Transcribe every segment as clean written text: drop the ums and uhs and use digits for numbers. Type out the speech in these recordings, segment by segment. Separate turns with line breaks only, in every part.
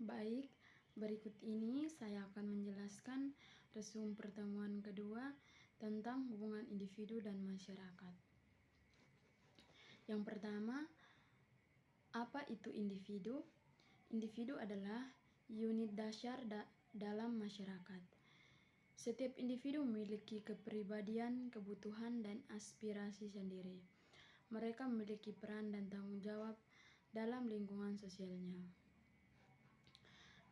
Baik, berikut ini saya akan menjelaskan resum pertemuan kedua tentang hubungan individu dan masyarakat. Yang pertama, apa itu individu? Individu adalah unit dasar dalam masyarakat. Setiap individu memiliki kepribadian, kebutuhan, dan aspirasi sendiri. Mereka memiliki peran dan tanggung jawab dalam lingkungan sosialnya.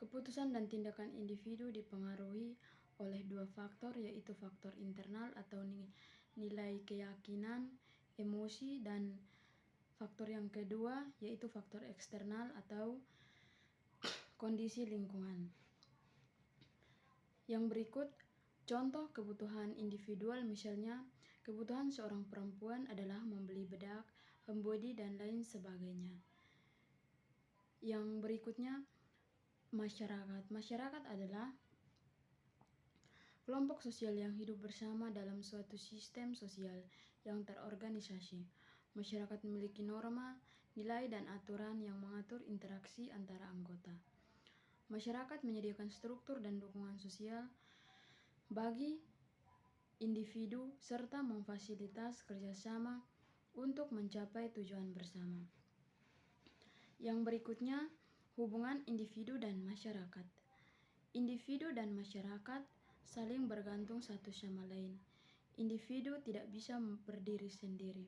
Keputusan dan tindakan individu dipengaruhi oleh dua faktor, yaitu faktor internal atau nilai keyakinan, emosi, dan faktor yang kedua yaitu faktor eksternal atau kondisi lingkungan. Yang berikut contoh kebutuhan individual, misalnya kebutuhan seorang perempuan adalah membeli bedak, hembodi, dan lain sebagainya. Yang berikutnya masyarakat. Masyarakat adalah kelompok sosial yang hidup bersama dalam suatu sistem sosial yang terorganisasi. Masyarakat memiliki norma, nilai, dan aturan yang mengatur interaksi antara anggota. Masyarakat menyediakan struktur dan dukungan sosial bagi individu serta memfasilitasi kerjasama untuk mencapai tujuan bersama. Yang berikutnya, hubungan individu dan masyarakat. Individu dan masyarakat saling bergantung satu sama lain. Individu tidak bisa berdiri sendiri,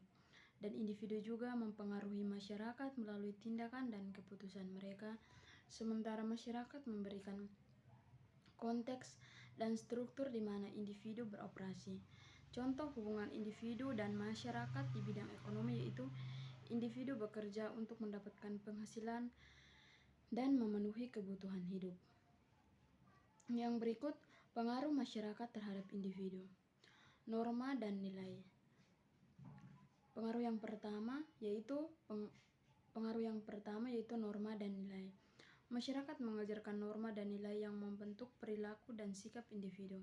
dan individu juga mempengaruhi masyarakat melalui tindakan dan keputusan mereka, sementara masyarakat memberikan konteks dan struktur di mana individu beroperasi. Contoh hubungan individu dan masyarakat di bidang ekonomi yaitu individu bekerja untuk mendapatkan penghasilan dan memenuhi kebutuhan hidup. Yang berikut, pengaruh masyarakat terhadap individu. Norma dan nilai. Pengaruh yang pertama yaitu norma dan nilai. Masyarakat mengajarkan norma dan nilai yang membentuk perilaku dan sikap individu.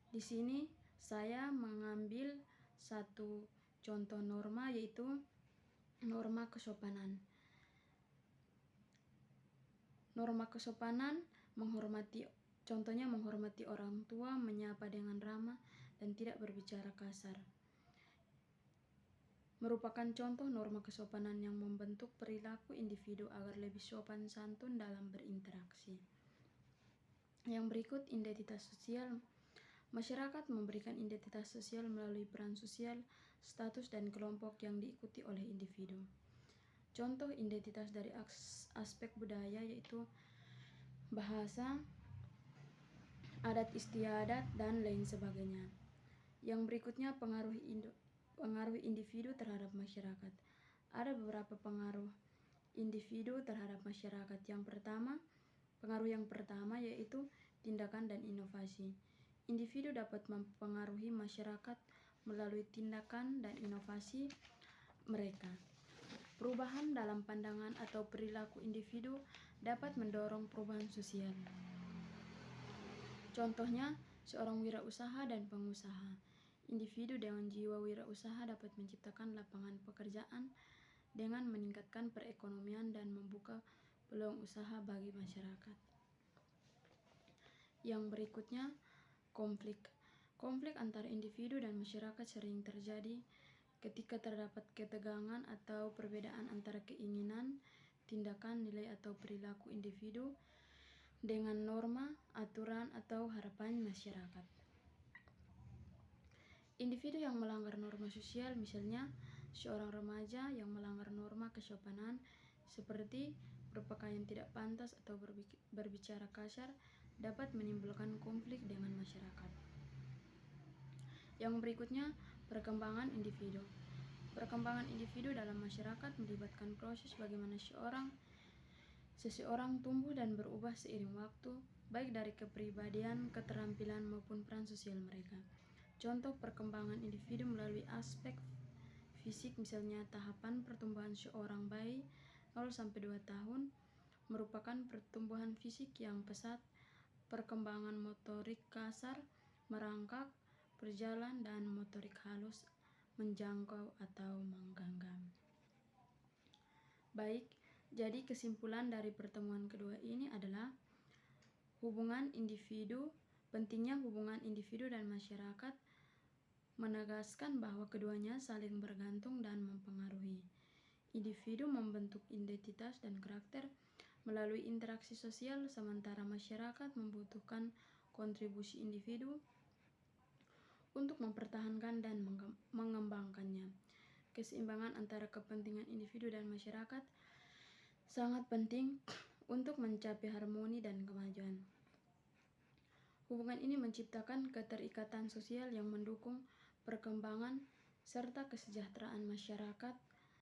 Di sini saya mengambil satu contoh norma yaitu norma kesopanan. Norma kesopanan contohnya menghormati orang tua, menyapa dengan ramah, dan tidak berbicara kasar. Merupakan contoh norma kesopanan yang membentuk perilaku individu agar lebih sopan santun dalam berinteraksi. Yang berikut, identitas sosial. Masyarakat memberikan identitas sosial melalui peran sosial, status, dan kelompok yang diikuti oleh individu. Contoh identitas dari aspek budaya yaitu bahasa, adat istiadat, dan lain sebagainya. Yang berikutnya pengaruh individu terhadap masyarakat. Ada beberapa pengaruh individu terhadap masyarakat. Pengaruh yang pertama yaitu tindakan dan inovasi. Individu dapat mempengaruhi masyarakat melalui tindakan dan inovasi mereka. Perubahan dalam pandangan atau perilaku individu dapat mendorong perubahan sosial. Contohnya, seorang wirausaha dan pengusaha. Individu dengan jiwa wirausaha dapat menciptakan lapangan pekerjaan dengan meningkatkan perekonomian dan membuka peluang usaha bagi masyarakat. Yang berikutnya, konflik. Konflik antara individu dan masyarakat sering terjadi ketika terdapat ketegangan atau perbedaan antara keinginan, tindakan, nilai, atau perilaku individu dengan norma, aturan, atau harapan masyarakat. Individu yang melanggar norma sosial, misalnya seorang remaja yang melanggar norma kesopanan seperti berpakaian tidak pantas atau berbicara kasar, dapat menimbulkan konflik dengan masyarakat. Yang berikutnya, perkembangan individu. Perkembangan individu dalam masyarakat melibatkan proses bagaimana seseorang tumbuh dan berubah seiring waktu, baik dari kepribadian, keterampilan, maupun peran sosial mereka. Contoh perkembangan individu melalui aspek fisik, misalnya tahapan pertumbuhan seorang bayi 0-2 tahun merupakan pertumbuhan fisik yang pesat, perkembangan motorik kasar, merangkak, berjalan, dan motorik halus, menjangkau atau menggenggam. Baik, Jadi kesimpulan dari pertemuan kedua ini adalah pentingnya hubungan individu dan masyarakat menegaskan bahwa keduanya saling bergantung dan mempengaruhi. Individu membentuk identitas dan karakter melalui interaksi sosial, sementara masyarakat membutuhkan kontribusi individu untuk mempertahankan dan mengembangkannya. Keseimbangan antara kepentingan individu dan masyarakat sangat penting untuk mencapai harmoni dan kemajuan. Hubungan ini menciptakan keterikatan sosial yang mendukung perkembangan serta kesejahteraan masyarakat